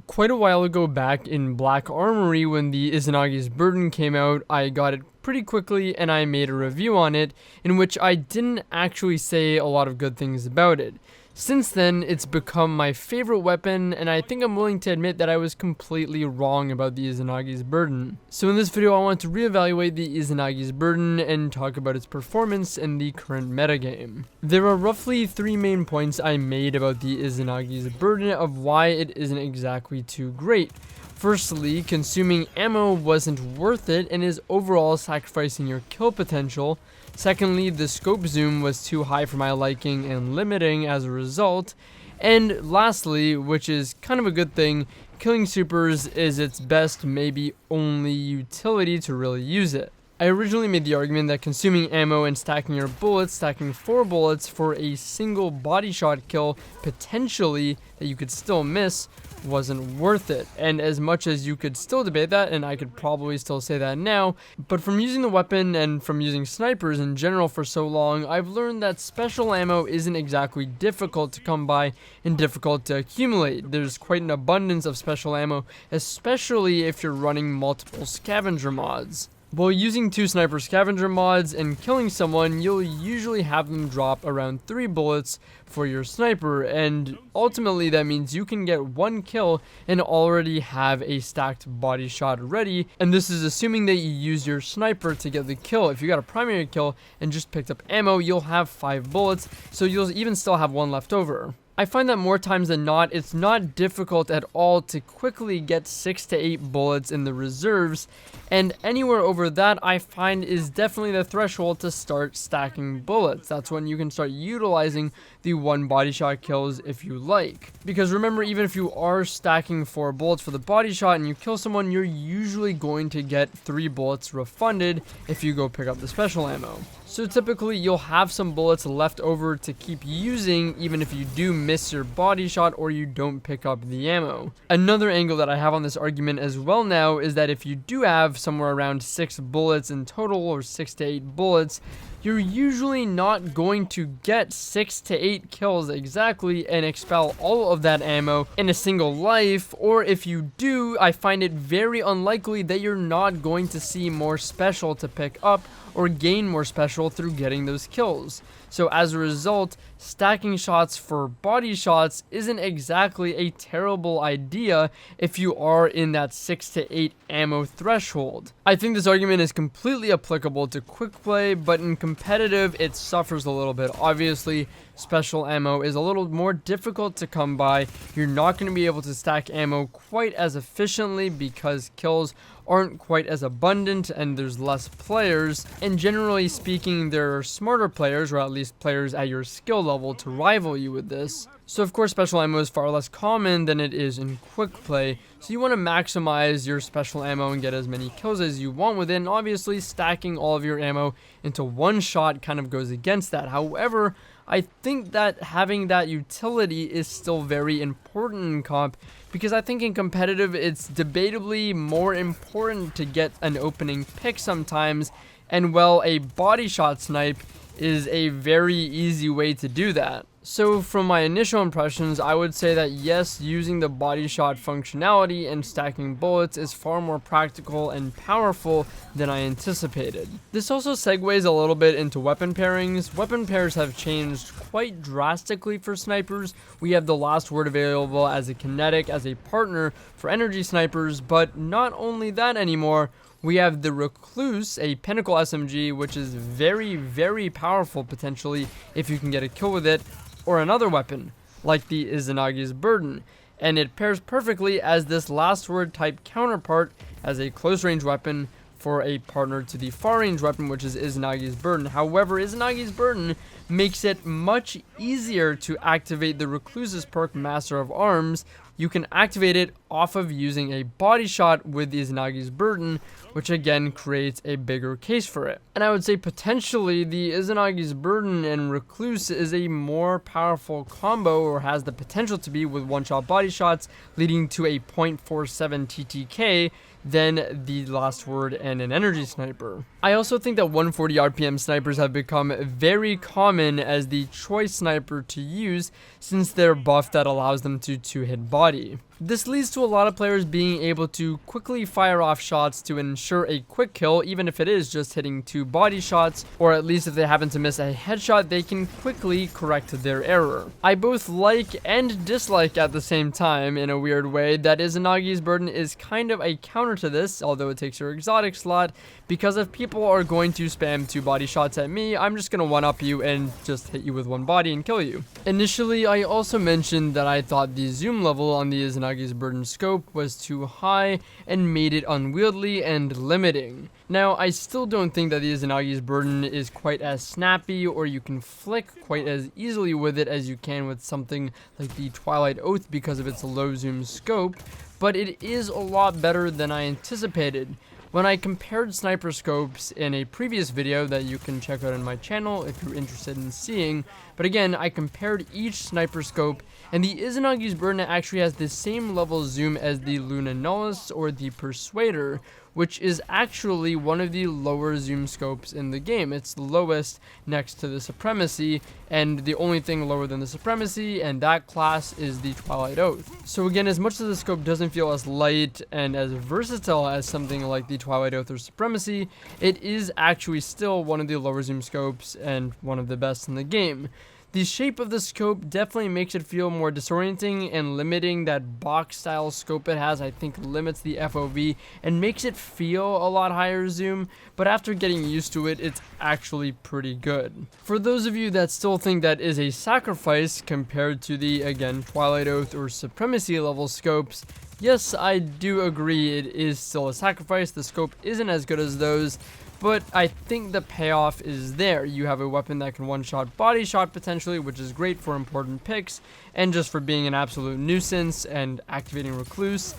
Quite a while ago back in Black Armory when the Izanagi's Burden came out, I got it pretty quickly and I made a review on it in which I didn't actually say a lot of good things about it. Since then, it's become my favorite weapon, and I think I'm willing to admit that I was completely wrong about the Izanagi's Burden. So in this video, I want to reevaluate the Izanagi's Burden and talk about its performance in the current metagame. There are roughly 3 main points I made about the Izanagi's Burden of why it isn't exactly too great. Firstly, consuming ammo wasn't worth it and is overall sacrificing your kill potential. Secondly, the scope zoom was too high for my liking and limiting as a result. And lastly, which is kind of a good thing, killing supers is its best, maybe only utility to really use it. I originally made the argument that consuming ammo and stacking your bullets, stacking 4 bullets for a single body shot kill, potentially, that you could still miss, wasn't worth it. And as much as you could still debate that, and I could probably still say that now, but from using the weapon and from using snipers in general for so long, I've learned that special ammo isn't exactly difficult to come by and difficult to accumulate. There's quite an abundance of special ammo, especially if you're running multiple scavenger mods. While using 2 sniper scavenger mods and killing someone, you'll usually have them drop around 3 bullets for your sniper, and ultimately that means you can get 1 kill and already have a stacked body shot ready, and this is assuming that you use your sniper to get the kill. If you got a primary kill and just picked up ammo, you'll have 5 bullets, so you'll even still have 1 left over. I find that more times than not, it's not difficult at all to quickly get 6 to 8 bullets in the reserves, and anywhere over that I find is definitely the threshold to start stacking bullets. That's when you can start utilizing the 1 body shot kills if you like. Because remember, even if you are stacking 4 bullets for the body shot and you kill someone, you're usually going to get 3 bullets refunded if you go pick up the special ammo. So typically you'll have some bullets left over to keep using even if you do miss your body shot or you don't pick up the ammo. Another angle that I have on this argument as well now is that if you do have somewhere around 6 bullets in total, or 6 to 8 bullets, you're usually not going to get 6 to 8 kills exactly and expel all of that ammo in a single life, or if you do, I find it very unlikely that you're not going to see more special to pick up or gain more special through getting those kills. So as a result, stacking shots for body shots isn't exactly a terrible idea if you are in that 6 to 8 ammo threshold. I think this argument is completely applicable to quick play, but in competitive it suffers a little bit. Obviously, special ammo is a little more difficult to come by. You're not going to be able to stack ammo quite as efficiently because kills aren't quite as abundant and there's less players, and generally speaking there are smarter players, or at least players at your skill level, to rival you with this. So of course special ammo is far less common than it is in quick play, so you want to maximize your special ammo and get as many kills as you want with it, and obviously stacking all of your ammo into 1 shot kind of goes against that. However, I think that having that utility is still very important in comp, because I think in competitive it's debatably more important to get an opening pick sometimes, and well, a body shot snipe is a very easy way to do that. So from my initial impressions, I would say that yes, using the body shot functionality and stacking bullets is far more practical and powerful than I anticipated. This also segues a little bit into weapon pairings. Weapon pairs have changed quite drastically for snipers. We have the last word available as a kinetic as a partner for energy snipers, but not only that anymore. We have the Recluse, a Pinnacle SMG, which is very, very powerful potentially if you can get a kill with it, or another weapon, like the Izanagi's Burden, and it pairs perfectly as this last word type counterpart as a close range weapon for a partner to the far range weapon, which is Izanagi's Burden. However, Izanagi's Burden makes it much easier to activate the Recluse's perk Master of Arms. You can activate it off of using a body shot with the Izanagi's Burden, which again creates a bigger case for it. And I would say potentially the Izanagi's Burden and Recluse is a more powerful combo, or has the potential to be, with 1-shot body shots leading to a 0.47 TTK than the last word and an energy sniper. I also think that 140 RPM snipers have become very common as the choice sniper to use since their buff that allows them to 2-hit body. This leads to a lot of players being able to quickly fire off shots to ensure a quick kill, even if it is just hitting 2 body shots, or at least if they happen to miss a headshot, they can quickly correct their error. I both like and dislike at the same time, in a weird way, that Izanagi's Burden is kind of a counter to this, although it takes your exotic slot, because if people are going to spam 2 body shots at me, I'm just going to one-up you and just hit you with 1 body and kill you. Initially, I also mentioned that I thought the zoom level on the Izanagi's Burden scope was too high and made it unwieldy and limiting. Now, I still don't think that the Izanagi's Burden is quite as snappy, or you can flick quite as easily with it as you can with something like the Twilight Oath because of its low zoom scope, but it is a lot better than I anticipated. When I compared sniper scopes in a previous video that you can check out on my channel if you're interested in seeing, but again, I compared each sniper scope, and the Izanagi's Burden actually has the same level zoom as the Luna Nullis or the Persuader, which is actually one of the lower zoom scopes in the game. It's the lowest next to the Supremacy, and the only thing lower than the Supremacy and that class is the Twilight Oath. So again, as much as the scope doesn't feel as light and as versatile as something like the Twilight Oath or Supremacy, it is actually still one of the lower zoom scopes and one of the best in the game. The shape of the scope definitely makes it feel more disorienting, and limiting that box style scope it has I think limits the FOV and makes it feel a lot higher zoom, but after getting used to it, it's actually pretty good. For those of you that still think that is a sacrifice compared to the, again, Twilight Oath or Supremacy level scopes, yes, I do agree it is still a sacrifice. The scope isn't as good as those, but I think the payoff is there. You have a weapon that can one-shot body shot potentially, which is great for important picks, and just for being an absolute nuisance and activating Recluse.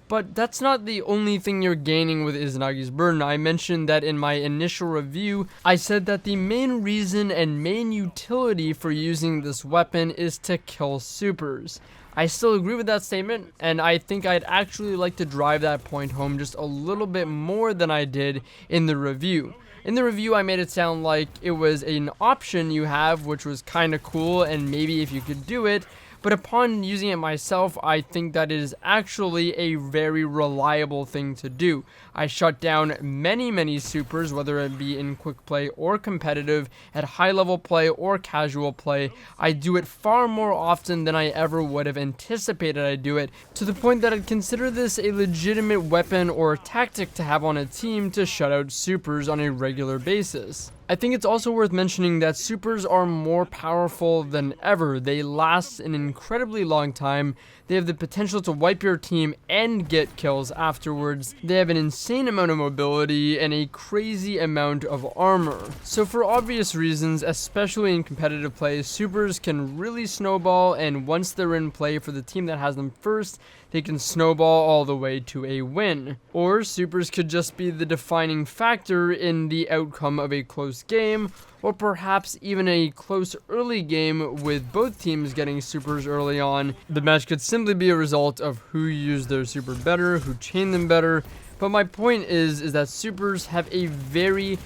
But that's not the only thing you're gaining with Izanagi's Burden. I mentioned that in my initial review, I said that the main reason and main utility for using this weapon is to kill supers. I still agree with that statement, and I think I'd actually like to drive that point home just a little bit more than I did in the review. In the review, I made it sound like it was an option you have, which was kind of cool, and maybe if you could do it, but upon using it myself, I think that it is actually a very reliable thing to do. I shut down many supers, whether it be in quick play or competitive, at high level play or casual play. I do it far more often than I ever would have anticipated I'd do it, to the point that I'd consider this a legitimate weapon or tactic to have on a team to shut out supers on a regular basis. I think it's also worth mentioning that supers are more powerful than ever. They last an incredibly long time. They have the potential to wipe your team and get kills afterwards. They have an insane amount of mobility and a crazy amount of armor. So for obvious reasons, especially in competitive play, supers can really snowball, and once they're in play for the team that has them first, they can snowball all the way to a win. Or supers could just be the defining factor in the outcome of a close game, or perhaps even a close early game with both teams getting supers early on. The match could simply be a result of who used their super better, who chained them better. But my point is that supers have a very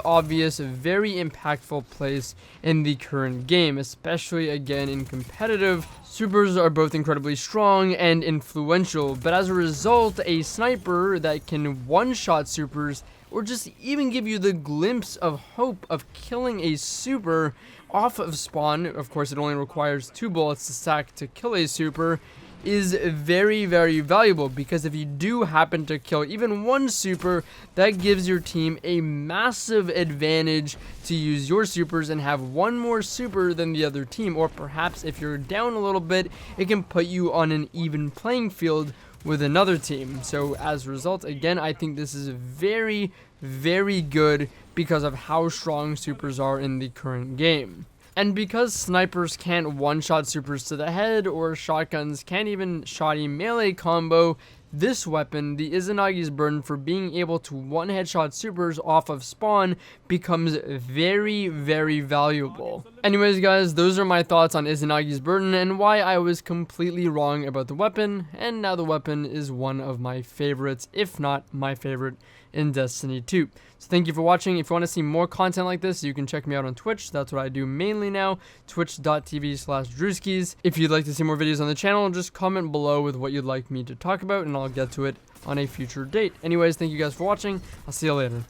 obvious, very impactful place in the current game, especially again in competitive. Supers are both incredibly strong and influential, but as a result, a sniper that can one-shot supers, or just even give you the glimpse of hope of killing a super off of spawn, of course it only requires 2 bullets to stack to kill a super, is very valuable, because if you do happen to kill even 1 super, that gives your team a massive advantage to use your supers and have 1 more super than the other team, or perhaps if you're down a little bit, it can put you on an even playing field with another team. So as a result, again, I think this is very good because of how strong supers are in the current game. And because snipers can't one-shot supers to the head, or shotguns can't even shotty melee combo, this weapon, the Izanagi's Burden, for being able to one headshot supers off of spawn becomes very, very valuable. Anyways guys, those are my thoughts on Izanagi's Burden and why I was completely wrong about the weapon, and now the weapon is one of my favorites, if not my favorite, in Destiny 2. So thank you for watching. If you want to see more content like this, you can check me out on Twitch. That's what I do mainly now, twitch.tv/Drewskis. If you'd like to see more videos on the channel, just comment below with what you'd like me to talk about and I'll get to it on a future date. Anyways, thank you guys for watching. I'll see you later.